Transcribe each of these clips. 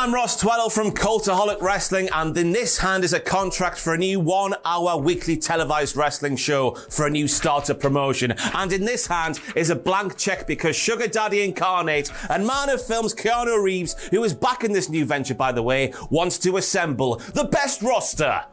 I'm Ross Twello from Cultaholic Wrestling, and in this hand is a contract for a new 1-hour weekly televised wrestling show for a new starter promotion. And in this hand is a blank check because Sugar Daddy Incarnate and man of films Keanu Reeves, who is back in this new venture by the way, wants to assemble the best roster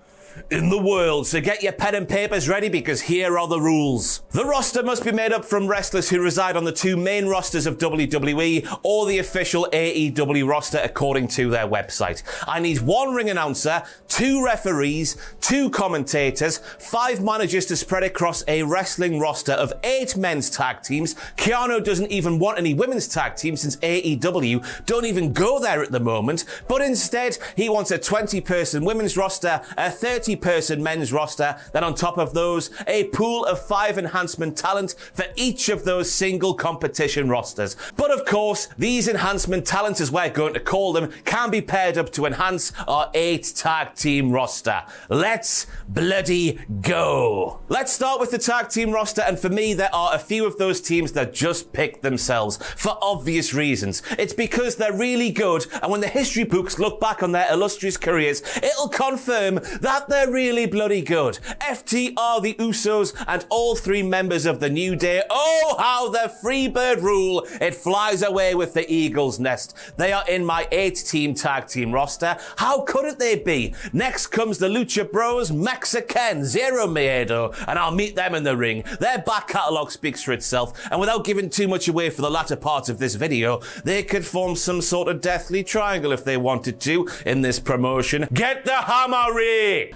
in the world. So get your pen and papers ready because here are the rules. The roster must be made up from wrestlers who reside on the two main rosters of WWE or the official AEW roster according to their website. I need one ring announcer, 2 referees, 2 commentators, 5 managers to spread across a wrestling roster of 8 men's tag teams. Keanu doesn't even want any women's tag teams since AEW don't even go there at the moment, but instead he wants a 20-person women's roster, a 30-person men's roster, then on top of those, a pool of 5 enhancement talent for each of those single competition rosters. But of course, these enhancement talents, as we're going to call them, can be paired up to enhance our 8 tag team roster. Let's bloody go. Let's start with the tag team roster, and for me, there are a few of those teams that just pick themselves for obvious reasons. It's because they're really good, and when the history books look back on their illustrious careers, it'll confirm that they're really bloody good. FTR, the Usos, and all 3 members of the New Day. Oh, how the Freebird rule. It flies away with the Eagle's nest. They are in my 8-team tag team roster. How couldn't they be? Next comes the Lucha Bros, Mexican, Zero Miedo, and I'll meet them in the ring. Their back catalogue speaks for itself, and without giving too much away for the latter parts of this video, they could form some sort of deathly triangle if they wanted to in this promotion. Get the hammer!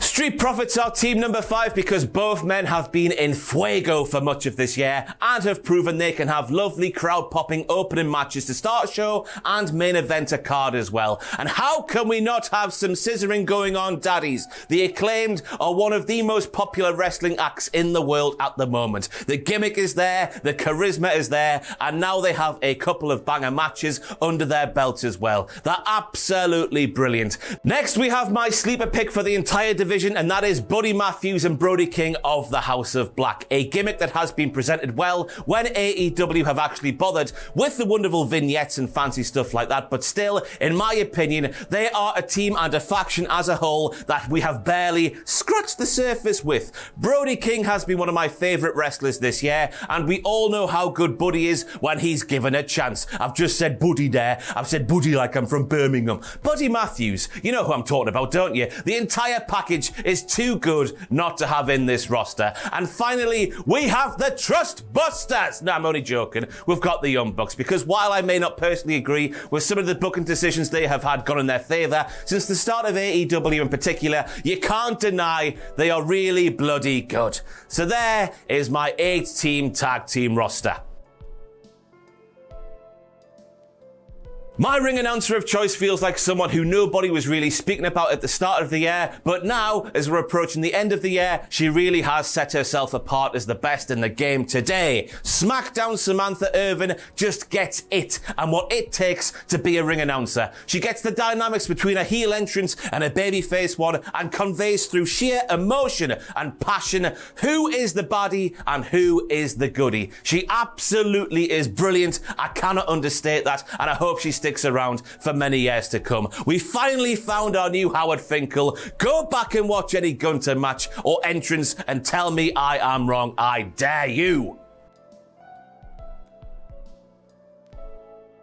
Street Profits are team number 5 because both men have been in fuego for much of this year and have proven they can have lovely crowd-popping opening matches to start a show and main event a card as well. And how can we not have some scissoring going on, daddies? The Acclaimed are one of the most popular wrestling acts in the world at the moment. The gimmick is there, the charisma is there, and now they have a couple of banger matches under their belts as well. They're absolutely brilliant. Next, we have my sleeper pick for the entire division, and that is Buddy Matthews and Brody King of the House of Black. A gimmick that has been presented well when AEW have actually bothered with the wonderful vignettes and fancy stuff like that, but still, in my opinion, they are a team and a faction as a whole that we have barely scratched the surface with. Brody King has been one of my favourite wrestlers this year, and we all know how good Buddy is when he's given a chance. I've just said Buddy there. I've said Buddy like I'm from Birmingham. Buddy Matthews, you know who I'm talking about, don't you? The entire package is too good not to have in this roster. And finally, we have the Trust Busters. No, I'm only joking. We've got the Young Bucks because while I may not personally agree with some of the booking decisions they have had gone in their favour since the start of AEW in particular, you can't deny they are really bloody good. So there is my 8-team tag team roster. My ring announcer of choice feels like someone who nobody was really speaking about at the start of the year, but now, as we're approaching the end of the year, she really has set herself apart as the best in the game today. SmackDown Samantha Irvin just gets it, and what it takes to be a ring announcer. She gets the dynamics between a heel entrance and a babyface one, and conveys through sheer emotion and passion who is the baddie and who is the goodie. She absolutely is brilliant. I cannot understate that, and I hope she sticks around for many years to come. We finally found our new Howard Finkel. Go back and watch any Gunter match or entrance and tell me I am wrong. I dare you.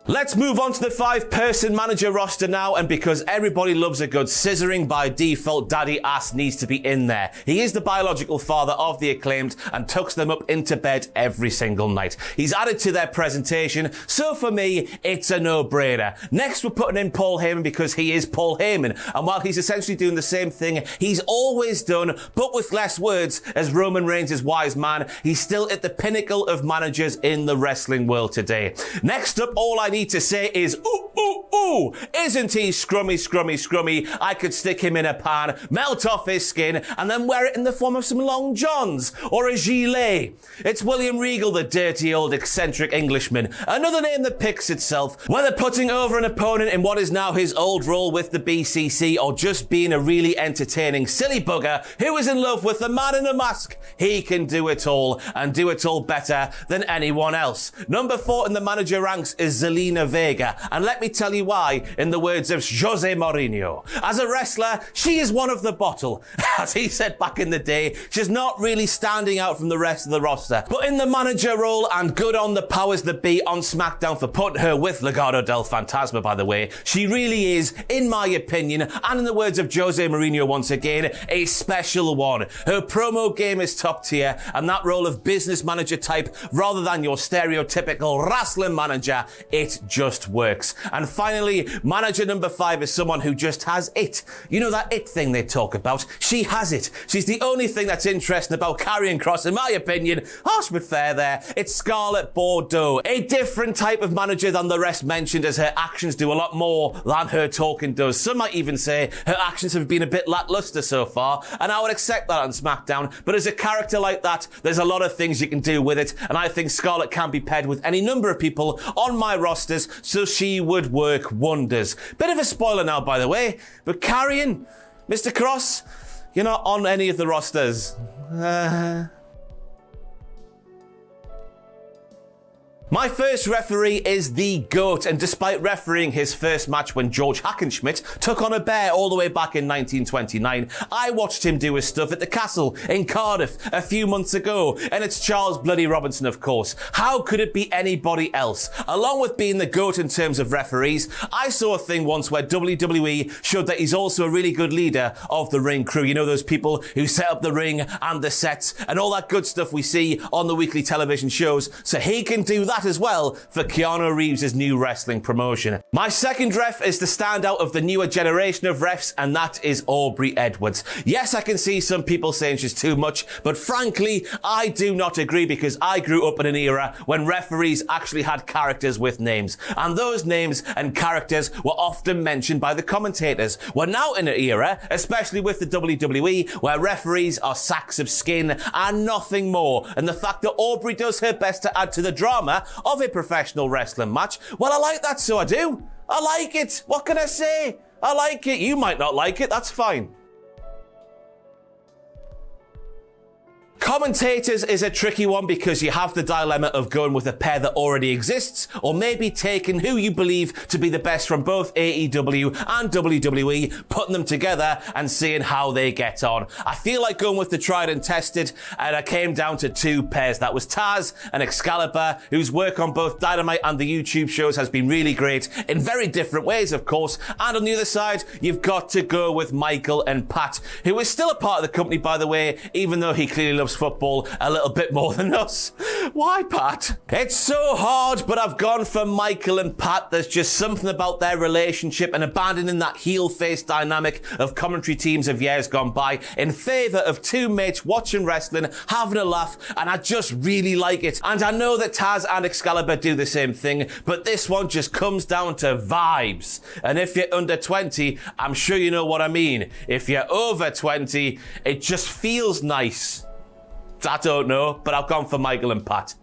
Let's move on to the 5-person manager roster now, and because everybody loves a good scissoring, by default, Daddy Ass needs to be in there. He is the biological father of the Acclaimed and tucks them up into bed every single night. He's added to their presentation, so for me, it's a no-brainer. Next, we're putting in Paul Heyman because he is Paul Heyman, and while he's essentially doing the same thing he's always done, but with less words, as Roman Reigns' wise man, he's still at the pinnacle of managers in the wrestling world today. Next up, all I need to say is, ooh, ooh, ooh, isn't he scrummy, scrummy, scrummy? I could stick him in a pan, melt off his skin, and then wear it in the form of some long johns or a gilet. It's William Regal, the dirty old eccentric Englishman. Another name that picks itself. Whether putting over an opponent in what is now his old role with the BCC or just being a really entertaining silly bugger who is in love with the man in a mask, he can do it all and do it all better than anyone else. Number 4 in the manager ranks is Zelina Vega, and let me tell you why, in the words of Jose Mourinho. As a wrestler, she is one of the bottle. As he said back in the day, she's not really standing out from the rest of the roster. But in the manager role, and good on the powers that be on SmackDown for putting her with Legado del Fantasma, by the way, she really is, in my opinion, and in the words of Jose Mourinho once again, a special one. Her promo game is top tier, and that role of business manager type, rather than your stereotypical wrestling manager, it just works. And finally, manager number 5 is someone who just has it. You know that it thing they talk about? She has it. She's the only thing that's interesting about Karrion Kross, in my opinion. Harsh but fair there. It's Scarlett Bordeaux. A different type of manager than the rest mentioned, as her actions do a lot more than her talking does. Some might even say her actions have been a bit lackluster so far, and I would accept that on SmackDown. But as a character like that, there's a lot of things you can do with it, and I think Scarlett can be paired with any number of people on my rosters, so she would work wonders. Bit of a spoiler now, by the way, but Karrion, Mr. Kross, you're not on any of the rosters. My first referee is the GOAT, and despite refereeing his first match when George Hackenschmidt took on a bear all the way back in 1929, I watched him do his stuff at the Castle in Cardiff a few months ago, and it's Charles Bloody Robinson, of course. How could it be anybody else? Along with being the GOAT in terms of referees, I saw a thing once where WWE showed that he's also a really good leader of the ring crew. You know, those people who set up the ring and the sets and all that good stuff we see on the weekly television shows, so he can do that as well for Keanu Reeves' new wrestling promotion. My second ref is the standout of the newer generation of refs, and that is Aubrey Edwards. Yes, I can see some people saying she's too much, but frankly, I do not agree, because I grew up in an era when referees actually had characters with names, and those names and characters were often mentioned by the commentators. We're now in an era, especially with the WWE, where referees are sacks of skin and nothing more, and the fact that Aubrey does her best to add to the drama of a professional wrestling match, well, I like that, so I do. I like it. What can I say? I like it. You might not like it. That's fine. Commentators is a tricky one, because you have the dilemma of going with a pair that already exists, or maybe taking who you believe to be the best from both AEW and WWE, putting them together and seeing how they get on. I feel like going with the tried and tested, and I came down to 2 pairs. That was Taz and Excalibur, whose work on both Dynamite and the YouTube shows has been really great, in very different ways, of course. And on the other side, you've got to go with Michael and Pat, who is still a part of the company, by the way, even though he clearly loves football a little bit more than us. Why, Pat? It's so hard, but I've gone for Michael and Pat. There's just something about their relationship, and abandoning that heel-face dynamic of commentary teams of years gone by in favour of 2 mates watching wrestling, having a laugh, and I just really like it. And I know that Taz and Excalibur do the same thing, but this one just comes down to vibes. And if you're under 20, I'm sure you know what I mean. If you're over 20, it just feels nice. I don't know, but I've gone for Michael and Pat.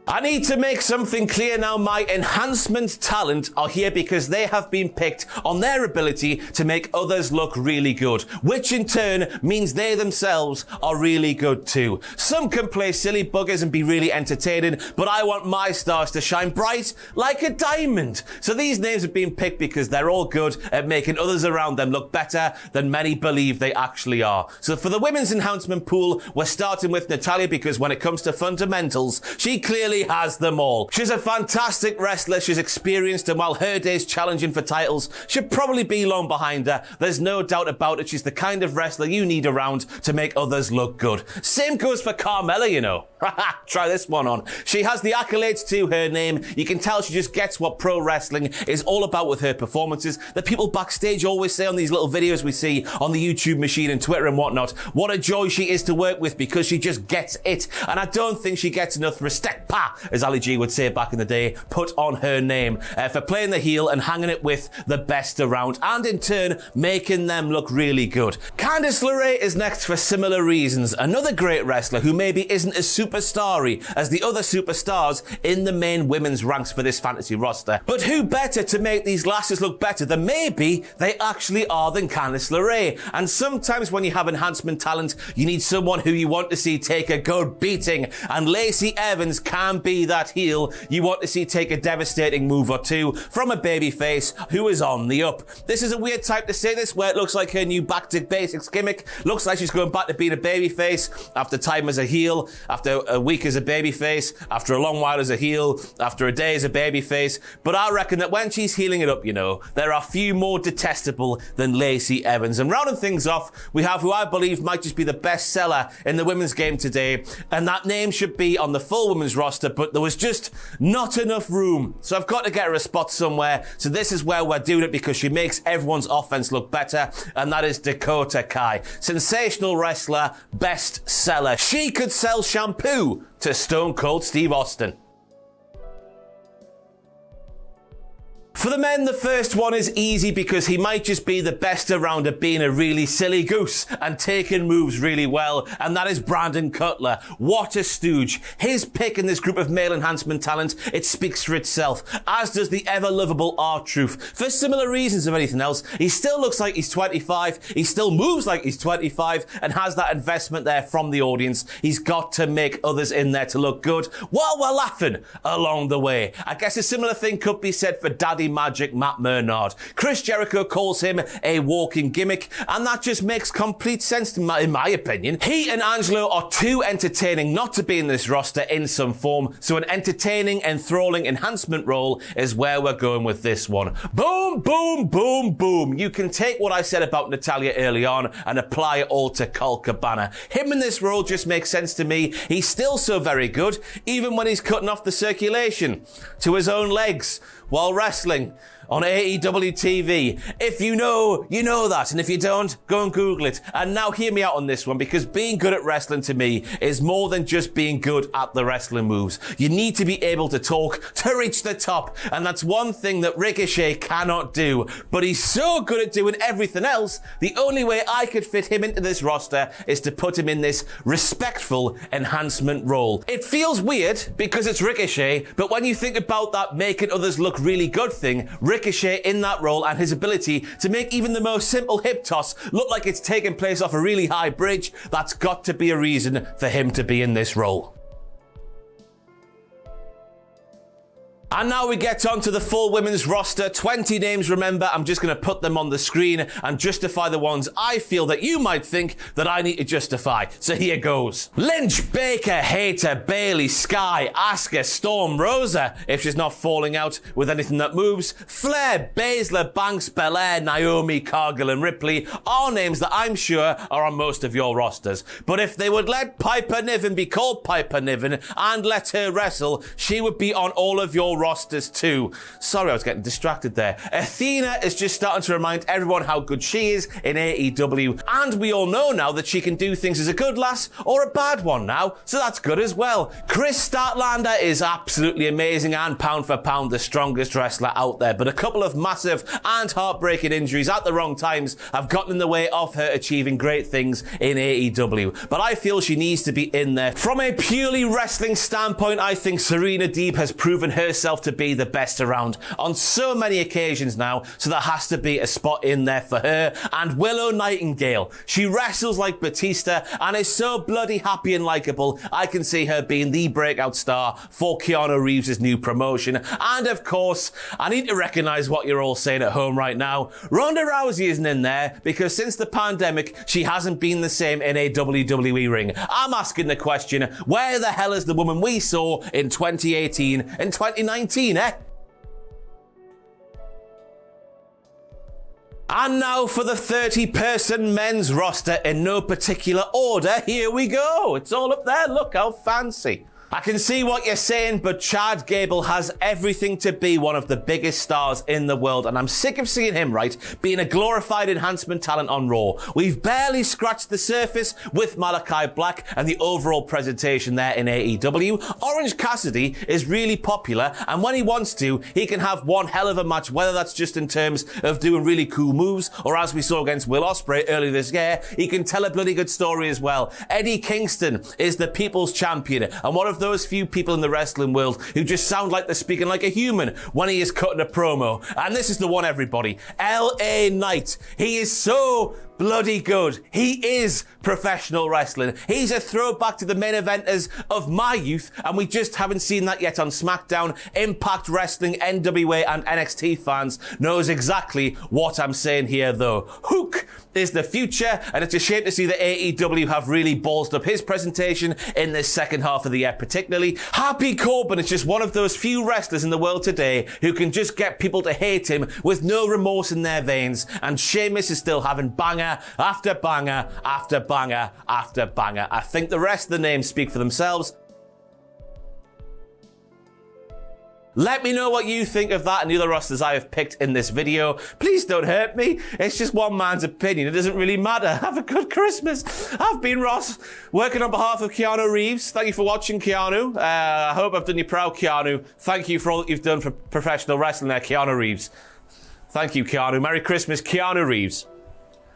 I need to make something clear now. My enhancement talent are here because they have been picked on their ability to make others look really good, which in turn means they themselves are really good too. Some can play silly buggers and be really entertaining, but I want my stars to shine bright like a diamond. So these names have been picked because they're all good at making others around them look better than many believe they actually are. So for the women's enhancement pool, we're starting with Natalya, because when it comes to fundamentals, she clearly has them all. She's a fantastic wrestler, she's experienced, and while her days challenging for titles should probably be long behind her, there's no doubt about it, she's the kind of wrestler you need around to make others look good. Same goes for Carmella, you know. Try this one on. She has the accolades to her name. You can tell she just gets what pro wrestling is all about with her performances. The people backstage always say on these little videos we see on the YouTube machine and Twitter and whatnot, what a joy she is to work with, because she just gets it. And I don't think she gets enough respect, as Ali G would say back in the day, put on her name for playing the heel and hanging it with the best around, and in turn making them look really good. Candice LeRae is next for similar reasons. Another great wrestler who maybe isn't as superstar-y as the other superstars in the main women's ranks for this fantasy roster. But who better to make these lasses look better than maybe they actually are than Candice LeRae? And sometimes when you have enhancement talent, you need someone who you want to see take a good beating, and Lacey Evans can be that heel you want to see take a devastating move or two from a babyface who is on the up. This is a weird time to say this, where it looks like her new back to basics gimmick looks like she's going back to being a babyface after time as a heel, after a week as a babyface, after a long while as a heel, after a day as a babyface. But I reckon that when she's healing it up, you know, there are few more detestable than Lacey Evans. And rounding things off, we have who I believe might just be the best seller in the women's game today, and that name should be on the full women's roster, but there was just not enough room. So I've got to get her a spot somewhere. So this is where we're doing it, because she makes everyone's offense look better, and that is Dakota Kai. Sensational wrestler, best seller. She could sell shampoo to Stone Cold Steve Austin. For the men, the first one is easy because he might just be the best around at being a really silly goose and taking moves really well, and that is Brandon Cutler. What a stooge. His pick in this group of male enhancement talent, it speaks for itself, as does the ever-lovable R-Truth. For similar reasons of anything else, he still looks like he's 25, he still moves like he's 25, and has that investment there from the audience. He's got to make others in there to look good while we're laughing along the way. I guess a similar thing could be said for Daddy Magic Matt Murnard. Chris Jericho calls him a walking gimmick, and that just makes complete sense in my opinion. He and Angelo are too entertaining not to be in this roster in some form, so an entertaining, enthralling enhancement role is where we're going with this one. Boom, boom, boom, boom. You can take what I said about Natalya early on and apply it all to Colt Cabana. Him in this role just makes sense to me. He's still so very good, even when he's cutting off the circulation to his own legs while wrestling on AEW TV. If you know, you know that. And if you don't, go and Google it. And now hear me out on this one, because being good at wrestling to me is more than just being good at the wrestling moves. You need to be able to talk to reach the top. And that's one thing that Ricochet cannot do. But he's so good at doing everything else, the only way I could fit him into this roster is to put him in this respectful enhancement role. It feels weird because it's Ricochet, but when you think about that making others look really good thing, Ricochet in that role and his ability to make even the most simple hip toss look like it's taking place off a really high bridge, that's got to be a reason for him to be in this role. And now we get on to the full women's roster. 20 names, remember. I'm just going to put them on the screen and justify the ones I feel that you might think that I need to justify. So here goes. Lynch, Baker, Hayter, Bailey, Sky, Asuka, Storm, Rosa, if she's not falling out with anything that moves, Flair, Baszler, Banks, Belair, Naomi, Cargill and Ripley are names that I'm sure are on most of your rosters. But if they would let Piper Niven be called Piper Niven and let her wrestle, she would be on all of your rosters too. Sorry, I was getting distracted there. Athena is just starting to remind everyone how good she is in AEW, and we all know now that she can do things as a good lass or a bad one now, so that's good as well. Chris Statlander is absolutely amazing and pound for pound the strongest wrestler out there, but a couple of massive and heartbreaking injuries at the wrong times have gotten in the way of her achieving great things in AEW, but I feel she needs to be in there. From a purely wrestling standpoint, I think Serena Deeb has proven herself to be the best around on so many occasions now, so there has to be a spot in there for her. And Willow Nightingale, she wrestles like Batista and is so bloody happy and likable. I can see her being the breakout star for Keanu Reeves' new promotion. And of course, I need to recognize what you're all saying at home right now. Ronda Rousey isn't in there because since the pandemic, she hasn't been the same in a WWE ring. I'm asking the question, where the hell is the woman we saw in 2018 and 2019? And now for the 30-person men's roster in no particular order. Here we go. It's all up there. Look how fancy. I can see what you're saying, but Chad Gable has everything to be one of the biggest stars in the world, and I'm sick of seeing him, right, being a glorified enhancement talent on Raw. We've barely scratched the surface with Malachi Black and the overall presentation there in AEW. Orange Cassidy is really popular, and when he wants to, he can have one hell of a match, whether that's just in terms of doing really cool moves, or as we saw against Will Ospreay earlier this year, he can tell a bloody good story as well. Eddie Kingston is the people's champion, and one of those few people in the wrestling world who just sound like they're speaking like a human when he is cutting a promo. And this is the one, everybody. LA Knight. He is so bloody good. He is professional wrestling. He's a throwback to the main eventers of my youth, and we just haven't seen that yet on SmackDown. Impact Wrestling, NWA, and NXT fans knows exactly what I'm saying here, though. Hook is the future, and it's a shame to see that AEW have really ballsed up his presentation in this second half of the year particularly. Happy Corbin is just one of those few wrestlers in the world today who can just get people to hate him with no remorse in their veins, and Sheamus is still having banger after banger after banger after banger. I think the rest of the names speak for themselves. Let me know what you think of that and the other rosters I have picked in this video. Please don't hurt me. It's just one man's opinion. It doesn't really matter. Have a good Christmas. I've been Ross, working on behalf of Keanu Reeves. Thank you for watching, Keanu. I hope I've done you proud, Keanu. Thank you for all that you've done for professional wrestling there, Keanu Reeves. Thank you, Keanu. Merry Christmas, Keanu Reeves.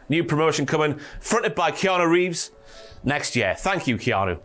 New promotion coming, fronted by Keanu Reeves next year. Thank you, Keanu.